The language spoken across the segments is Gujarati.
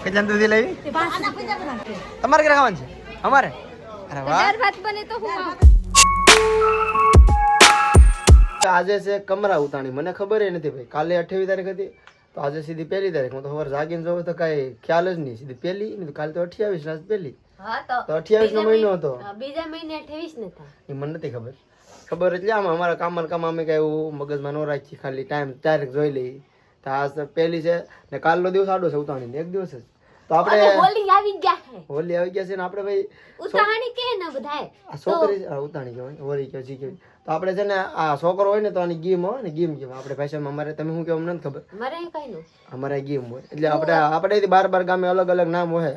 કેટલા દૂધી લાવી? તમારે ઘરે ખાવાનું છે? અમારે? અરે વાહ. ભાત બને તો હું આજે છે કમરા ઉતાણી. મને ખબર નથી ભાઈ. કાલે 28 તારીખ હતી તો આજે સીધી 1 તારીખ. હું તો સવારે જાગીને જોઉં તો કઈ ખ્યાલ જ નહીં. સીધી 1 કાલે તો 28 આજ 1. હા તો 28 નો મહિનો હતો. બીજા મહિને 28 ને થાય. એ મને નથી ખબર. ખબર એટલે આમ અમારા કામ અમે કઈ એવું મગજમાં ન રાખી. ખાલી ટાઈમ તારીખ જોઈ લઈ. તો આજ 1 છે ને કાલનો દિવસ આડો છે ઉતાણી. એક દિવસ જ. તો આપણે હોલી આવી ગયા છે. હોલી આવી ગયા છે ને આપણે ભાઈ ઉતાણી કે ને બધાય આ છોકરી ઉતાણી કહેવાય. હોલી કે જી કહેવાય. તો આપણે છે ને આ છોકરો હોય ને તો આની ગેમ હોય ને ગેમ કહેવાય. આપણે ભાષામાં અમારે તમે શું કહેવા મને નથી ખબર. મારે કઈ નું અમારે ગેમ હોય એટલે આપણે 12 ગામે અલગ અલગ નામ હોય.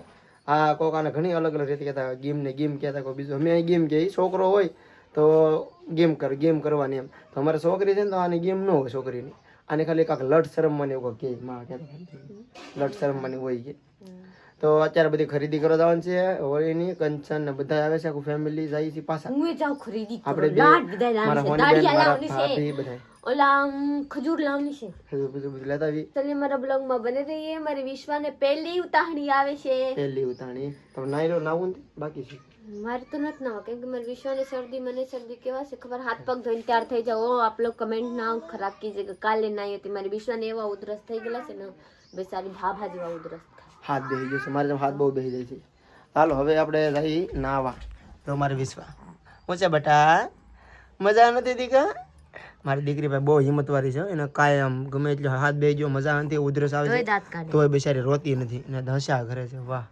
આ કોક આને ઘણી અલગ અલગ રીતે કહેતા ગેમ ને ગેમ કહેતા કોઈ બીજું. અમે ગેમ કહીએ. છોકરો હોય તો ગેમ કરવાની એમ. તો અમારે છોકરી છે ને તો આની ગેમ ન હોય છોકરીની. આને ખાલી કાંક લટ શરમવાની એવું કે માં કહેતા લટ શરમવાની હોય કે. તો અત્યારે બધી ખરીદી કરવા જવાનું છે. હોળીની કંચન ને બધા આવે છે. આખું ફેમિલી જાય છે પાછા. હું જાઉં ખરીદી આપણે લાડ બધા લાવવાની છે. દાડિયા લાવવાની છે. બધા ઓલા ખજૂર લાવવાની છે. બધું લેતા આવી. ચલે મારા બ્લોગ માં બને રહીએ. મારી વિશ્વાને પહેલી ઉતાહણી આવે છે. પહેલી ઉતાણી તમે નાઈ નાવું બાકી છે. મારે તો નથી નાવા કેમ કે મારી વિશ્વાને શરદી મને શરદી કેવા છે ખબર. હાથ પગ ધોઈને તૈયાર થઈ જાવ. ઓ આપ લોગ કમેન્ટ ના ખરાબ કીજે કે કાલે નાઈ હતી. મારી વિશ્વાને એવા ઉધરસ થઈ ગયેલા છે ને બેસારી ભાભા જેવા ઉધરસ. હાથ બેસી જશે. મારે હાથ બહુ બેસી જાય છે. ચાલો હવે આપણે જઈ નાવા. તો મારી વિશ્વા ઊંચા બેટા મજા નથી દીકા. મારી દીકરી ભાઈ બહુ હિંમતવાળી છે. એને કાયમ ગમે એટલે હાથ બેસી ગયો મજા નથી ઉધરસ આવે છે તોય બેચારી રોતી નથી ને હસ્યા કરે છે. વાહ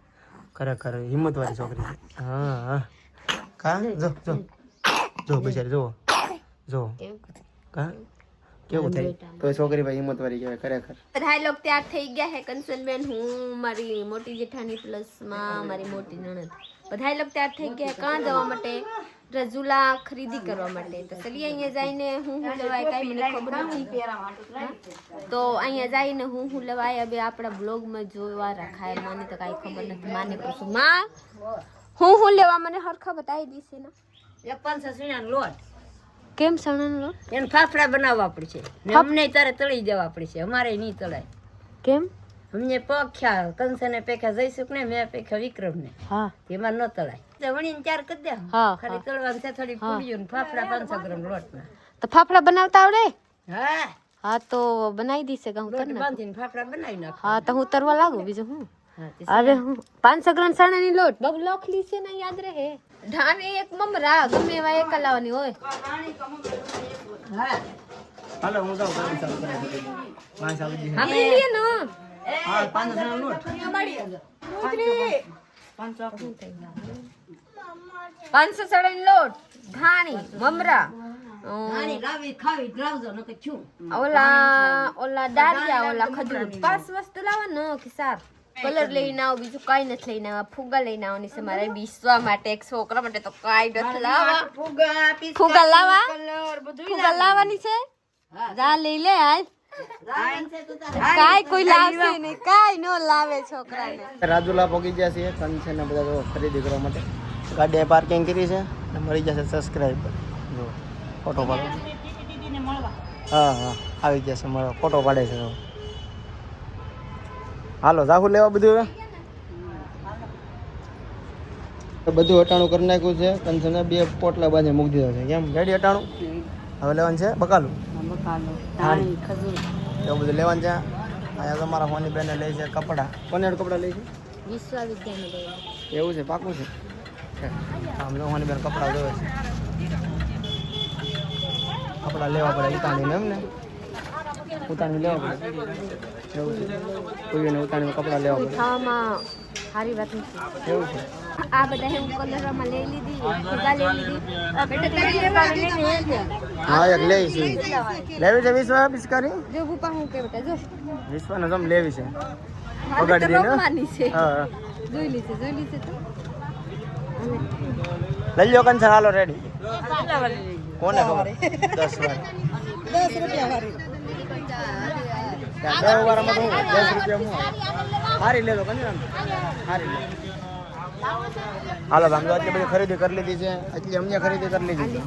ખરેખર હિંમતવાળી છોકરી છે. હા કા જો જો જો બેચારી જો જો કા કેવું થાય તો છોકરી ભાઈ હિંમતવાળી કહેવાય ખરેખર. બધા લોગ તૈયાર થઈ ગયા હે. કંચનબેન હું મારી મોટી જેઠાણી પ્લસ માં મારી મોટી નણંદ બધા લોગ તૈયાર થઈ ગયા. કાં જવા માટે? રજુલા ખરીદી કરવા માટે. તો ચલીએ અહીંયા જઈને હું લેવાય કાંઈ મને ખબર નથી. તો અહીંયા જઈને હું લેવાય હવે આપણા બ્લોગમાં જોવા રખાય. મને તો કાંઈ ખબર નથી. માને પૂછું માં હું લેવા મને હરખા બતાવી દીશે ને. 500 લોટ કેમ સણાનો લોટ? એને ફાફડા બનાવવા પડશે ને અમને તારે તળી દેવા પડશે. અમારે નહીં તળાય. કેમ? અમને પખ્યા કંસને પેખા જઈશું ને મેં પેખા વિક્રમ ને. હા એમાં ન તળાય. વણીને ચાર કરી દે. ખાલી તળવાનું છે થોડી પૂરીઓ ને ફાફડા 500 ગ્રામ લોટના. તો ફાફડા બનાવતા આવડે? હા હા તો બનાવી દીશે કે હું લોટ બાંધીને ફાફડા બનાવી નાખ. હા તો હું તરવા લાગુ બીજું હું. અરે હું 500 ગ્રામ ચણાની લોટ બબ લોખલી છે ને યાદ રહે. ધાને એક મમરા ગમે એવા એક લાવવાની હોય. હા હાલો હું જાઉં ગાડી ચાલુ કરાવી દઉં. માં ચાલુ દી આપણે લીએ ને. હા 500 લોટ 500 ચણાની લોટ ધાણી મમરા આની લાવી ખાવી લાવજો ન કે છું. ઓલા દાળિયા ઓલા ખજૂર 5 વસ્તુ લાવવાનો કે સાર કલર લઈને આવો. બીજું કઈ નથી લઈને આવા. ફુગા લઈને આવવાની છે મારે વિશ્વા માટે. એક છોકરા માટે તો કઈ નથી લાવવા. ફુગા લાવવા ફુગા લાવવાની છે. જા લઈ લે આજ. કાઈ કોઈ લાવશે નહીં. કાઈ નો લાવે છોકરાને. રાજુલા પહોંચી ગયા છે. કંચન ને બધા ખરીદી કરવા માટે ગાડી પાર્કિંગ કરી છે. મળી જશે સબસ્ક્રાઇબર. જો ફોટો પાડો. હા હા આવી જશે મળો. ફોટો પાડે છે. હાલો જાહુ લેવા બધું. હવે બધું અટાણું કરી નાખ્યું છે. કંચને 2 પોટલા બાંધે મૂકી દીધા છે. કેમ ગાડી અટાણું હવે લેવાનું છે. બકાલું એવું બધું લેવાનું છે. અહીંયા તમારા ફોની બેને લે છે કપડાં. કોને કપડાં લે છે? એવું છે પાકું છે. આમ ફોની બેન કપડાં જોવે છે. કપડાં લેવા પડે ઉતાણીને એમ ને. ઉતાણી લેવા પડે એવું છે. કોઈને ઉતાણીને કપડાં લેવા પડે. સારી વાત નથી. એવું છે. આ બધા હું કલરમાં લઈ લીધી. ફુગા લઈ લીધી. હા એક લેવી છે. લેવી છે વિશ્વા પિચકારી. જો ગુપા હું કે બેટા જો વિશ્વાને જમ લેવી છે. વગાડી દે ને. હા જોઈ લીધે તો લઈ લો કંચન. હાલો રેડી. કોને ખબર 10 વાર 10 રૂપિયા વાળી 10 વારમાં તો 10 રૂપિયા હારી લેજો કંચન. હારી લે. હાલો ભાઈ આટલી બધી ખરીદી કરી લીધી છે. એટલી અમને ખરીદી કરી લીધી છે.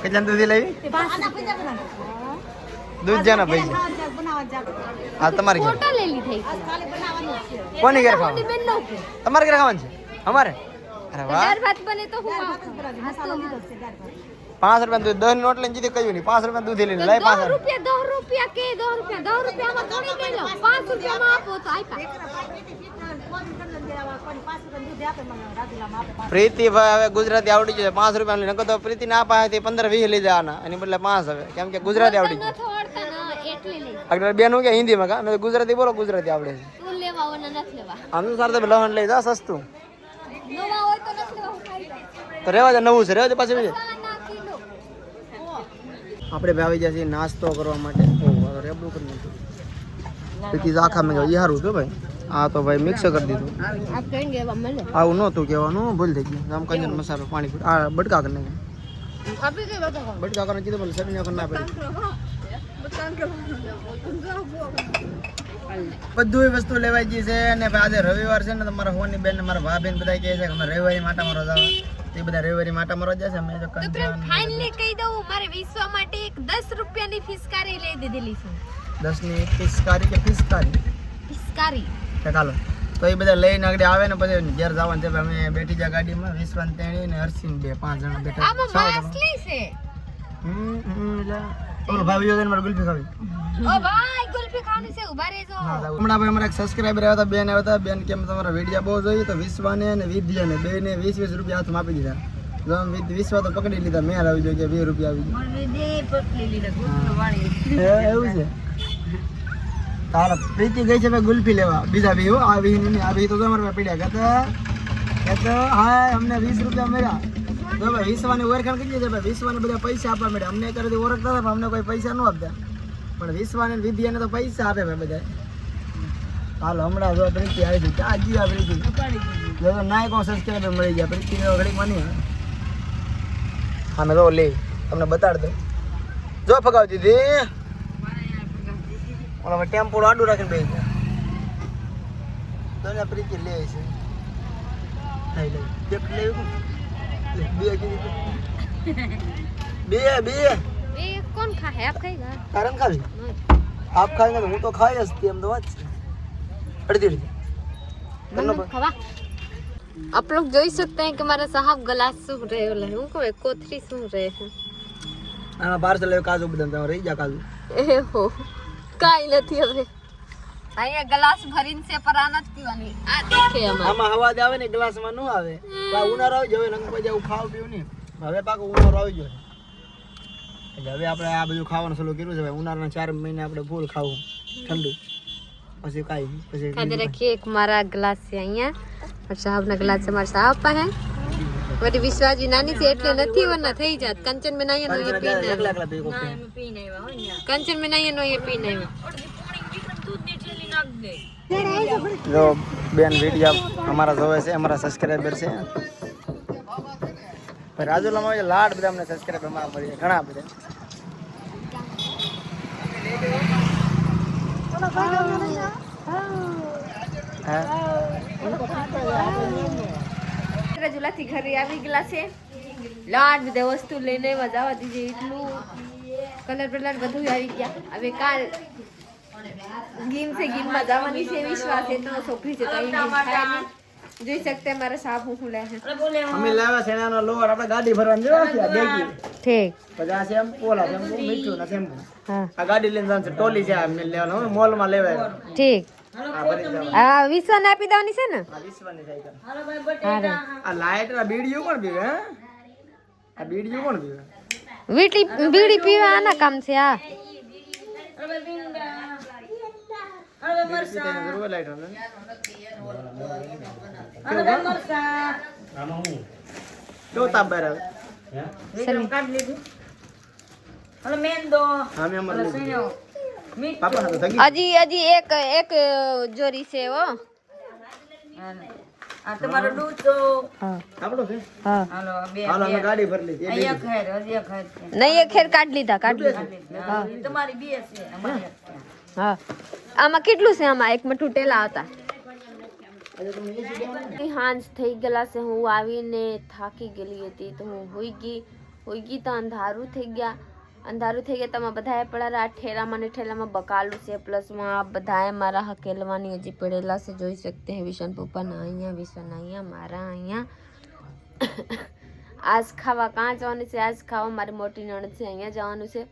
કેટલા દૂધી લેવી? 500 દૂધ જાના ભાઈ હા તમારે ઘરે ફોટો લઈ લીધી કોની ઘરે ખાવાનું બેનનો તમારે ઘરે ખાવાનું છે અમારે અરે વાહ દાળ ભાત બને તો હું 5 રૂપિયા દૂધ 10 નોટ લઈને જીતે કહ્યું નહીં 5 રૂપિયા દૂધ લઈને લાય 5 રૂપિયા 10 રૂપિયા કે 10 રૂપિયામાં થોડી લઈ લો 5 રૂપિયામાં આપો તો આપ્યા પ્રીતિ ભાઈ હવે ગુજરાતી આવડી ગયું 5 રૂપિયા લઈને તો પ્રીતિ ના પાસેથી 15-20 લઈ જવાના એની બદલે 5 હવે કેમ કે ગુજરાતી આવડી ગયું નથી આવડતા ને એટલે લઈ આગળ બેન હું કે હિન્દીમાં કા મેં ગુજરાતી બોલો ગુજરાતી આવડે છે તું લેવા ઓના નથી લેવા આમ તો સાર તો લહણ લઈ જા સસ્તું નવા હોય તો નથી લેવા હું ખાઈ જાય તો રેવા દે નવું છે રેવા દે પાછું બીજે ના કિલો આપણે ભાઈ આવી ગયા છીએ નાસ્તો કરવા માટે ઓહ રેબડું કરી નાખ્યું પ્રીતિ આખા મેં એ સારું હતું ભાઈ આ તો ભાઈ મિક્સ કરી દીધું આપ કહીને કે મળે આવું નહોતું કહેવાનું ભૂલ થઈ ગયું આમ કંજન મસાલો પાણી આ બટકા કરી નાખ્યા આપી કે બતા બટકા કરીને કીધું બોલે સડી નાખો ના પડી બધું વસ્તુ લેવાઈ ગઈ છે અને આજે રવિવાર છે ને તમારા હોની બેન ને મારા ભાભી ને બધા કહે છે કે અમે રવિવારી માટામાં રોજ આવે એ બધા રવિવારી માટામાં રોજ જશે અમે તો ફાઇનલી કહી દઉં મારે વિશ્વ માટે એક 10 રૂપિયાની ફિસકારી લઈ દીધેલી છે 10 ની પિસ્કારી કે ફિસ્કારી ફિસકારી ચાલો તો એ બધા લઈને આગળ આવે ને પછી ઘેર જવાનું છે અમે બેઠી જા ગાડીમાં વિશ્વાન તેણી ને હર્ષિન 5 જણા બેઠા આમાં માછલી છે ઓલો ભાઈ જોઈને મારે ગુલ્ફી ખાવી ઓ ભાઈ ગુલ્ફી ખાવાની છે ઉભા રહેજો હમણાં ભાઈ અમારા એક સબસ્ક્રાઇબર આવ્યા હતા બેન આવ્યા હતા બેન કેમ તમારા વિડીયો બહુ જોઈએ તો વિશ્વાને અને વિદ્યાને બેને 20-20 રૂપિયા હાથમાં આપી દીધા જો વિશ્વા તો પકડી લીધા મેં આવી જોઈએ 2 રૂપિયા આવી ગયા એવું છે તારા પ્રીતિ ગઈ છે ભાઈ ગુલ્ફી લેવા બીજા બી હો આવી નહીં આવી તો અમારે પીડ્યા કહેતા હા અમને 20 રૂપિયા મળ્યા જો ભાઈ વિશ્વાને ઓળખાણ કરી છે ભાઈ વિશ્વાને બધા પૈસા આપવા મળ્યા અમને કરી ઓળખતા હતા પણ અમને કોઈ પૈસા ન આપતા પણ વિશ્વાને વિદ્યાને તો પૈસા આપે ભાઈ બધા હાલો હમણાં જો પ્રીતિ આવી હતી ક્યાં જી આ પ્રીતિ જો ના કોઈ સબસ્ક્રાઈબર મળી ગયા પ્રીતિ ઘડી માની હા મેં તો લે તમને બતાડ દઉં જો ફગાવતી હતી ઓલા ટેમ્પો આડું રાખીને બેસી ગયા તો પ્રીતિ લે છે લઈ લે એક લેવું બે કોણ ખાય આપ ખાઈ ગયા કારણ ખાવી આપ ખાઈને હું તો ખાઈ જ એમ તો વાત છે અડધી खावा आप लोग જોઈ सकते हैं कि हमारा साहब गलास सूख रहे हैं હું કહે કોથરી सूख रहे हैं આમાં પાર્સલ લેવ કાજુ બદામ તમે રહી જા કાજુ એ હો કાઈ નથી હવે અહીંયા ગ્લાસ ભરીને છે પર આનત પીવાની આ દેખે આમાં હવા જ આવે ને ગ્લાસમાં ન આવે ઉનાળો આવી જાય નંગ પછી આવું ખાવ પીવું નહીં હવે પાકો ઉનાળો આવી ગયો એટલે હવે આપણે આ બધું ખાવાનું ચાલુ કર્યું છે ભાઈ ઉનાળાના 4 મહિના આપણે ફૂલ ખાવું ઠંડુ પછી કાઈ પછી खाते रखिए एक हमारा ग्लास है અહીંયા और साहब ना ग्लास से हमारा साहब पर है वरी विश्वाजी नानी से એટલે નથી વરના થઈ જાત કંચન में नहीं नो ये पीना એકલા એકલા પી કોફી પીને આવ્યા હોય ને कंचन में नहीं नो ये पीना દૂધની થેલી નાખ દે જો બેન વિડિયો અમારા જોવે છે અમારા સબસ્ક્રાઇબર છે પર રાજુલામાં લાડ બધા અમને સબસ્ક્રાઇબર અમારા મળી ઘણા બધા રાજુલાથી ઘરે આવી ગયેલા છે લાડ બધા વસ્તુ લઈને મજા દીધી એટલું કલર બલર બધું આવી ગયા હવે કાલ ગીમ છે ગીમમાં જવાની છે વિશ્વાસ છે તો છોકરી છે તો અહીં ખાય નહીં જોઈ શકતે મારા સાહેબ હું લે છે અમે લાવ્યા સેનાનો લોર આપણે ગાડી ભરવાની જેવા છે દેખી ઠીક પછી આ શેમ્પુ ઓલા શેમ્પુ મીઠું ના શેમ્પુ હા આ ગાડી લઈને જવાનું છે ટોલી છે આ લેવાનો મોલ માં લેવાય ઠીક આ ભરી જવાનું આ વિશ્વાને આપી દેવાની છે ને આ વિશ્વાની સાયકલ અરે આ લાઈટ ના બીડીયું કોણ પીવે હે આ બીડીયું કોણ પીવે બીડી પીવા આના કામ છે આ હજી એક જોરી છે વો આ તમારો દૂધ તો આપણો છે હા હાલો બે હાલો અમે ગાડી ભરી લીધી અહીંયા ખેર હજી ખેર છે નહીં એક ખેર કાઢ લીધા હા તમારી બે છે અમારી એક છે. હા આમાં કેટલું છે આમાં એક મઠું ટેલા હતા હાંજ થઈ ગયેલા છે હું આવીને થાકી ગયેલી હતી તો હું હોઈ ગઈ તો અંધારું થઈ ગયા અંધારું થઈ ગયા તમે બધાએ પડેલા આ ઠેલામાં ને ઠેલામાં બકાલું છે પ્લસમાં આ બધાએ મારા હકેલવાની હજી પડેલા છે જોઈ શકતે હે વિશાન પપ્પાના અહીંયા વિશાન અહીંયા મારા અહીંયા આજ ખાવા કાં જવાનું છે આજ ખાવા મારી મોટી નણંદ છે અહીંયા જવાનું છે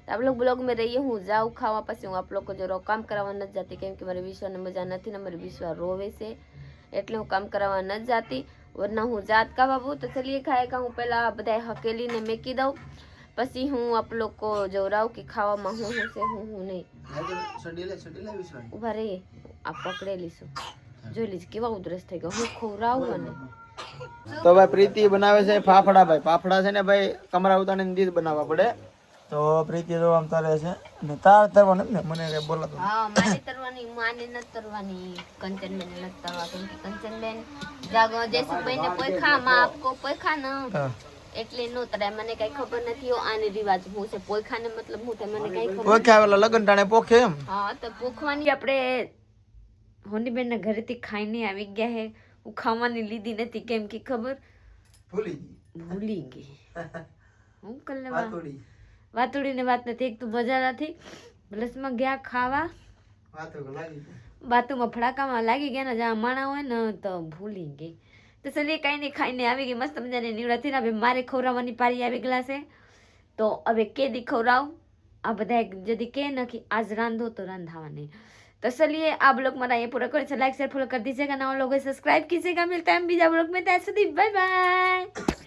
आप लोग ब्लॉग में रहिए હું જાઉં ખાવા પછી હું આપ લોકો જો કામ કરાવવા નથી જતી કેમ કે મારી વિશ્વાને મજા નથી ને મારી વિશ્વા રોવે છે એટલે હું કામ કરાવવા નથી જાતી વરના હું જાત કા બાબू तो चलिए खाएगा હું પહેલા બધાય હકેલીને મેકી દઉં પછી હું આપ લોકો જોરાવ કે ખાવામાં હું છે હું નહીં ઉભા રહીએ આ પકડેલી છું જોઈ લીજ કેવા ઉધરસ થઈ ગયો હું ખવરાવું અને તો ભાઈ પ્રીતિ બનાવે છે ફાફડા ભાઈ ફાફડા છે ને ભાઈ કમરા ઉતારીને દીધ બનાવવા પડે તો પ્રીતિ જો આમ તારે છે ને તાર તરવાનું ને મને કઈ બોલાતો હા માને તરવાની માને ન તરવાની કંચનબેન ન તરવા કેમ કે કંચનબેન જાગો જયસુભાઈ ને પોખા માં આપકો પોખા ન એટલે નો તરાય મને કઈ ખબર નથી આને રિવાજ હું છે પોખા ને મતલબ હું તે મને કઈ ખબર પોખે આવેલા લગન ટાણે પોખે એમ હા તો પોખવાની આપણે હોનીબેન ના ઘરેથી ખાઈને આવી ગયા હે હું ખાવાની લીધી નથી કેમ કે ખબર ભૂલી ગઈ હું કર લેવા વાતુડી ને વાત નથી એક તો બજાર નથી પ્લસમાં ગયા ખાવા બાતુમાં ફડાકામાં લાગી ગયા ને જ્યાં માણા હોય ને તો ભૂલી ગઈ તો ચલીએ કાંઈ નહીં ખાઈને આવી ગઈ મસ્ત મજાની નીવડાથી ને હવે મારે ખવડાવવાની પારી આવી ગયેલા છે તો હવે કેદી ખવડાવ આ બધા જદી કે નથી आज रांधो तो रंधावा नहीं तो चलिए आप लोग हमारा ये पूरा कर लाइक शेयर फॉलो कर दीजिएगा ना लोगों सब्सक्राइब कीजिएगा मिलता है हम बीजा ब्लॉग में तब तक बाय बाय।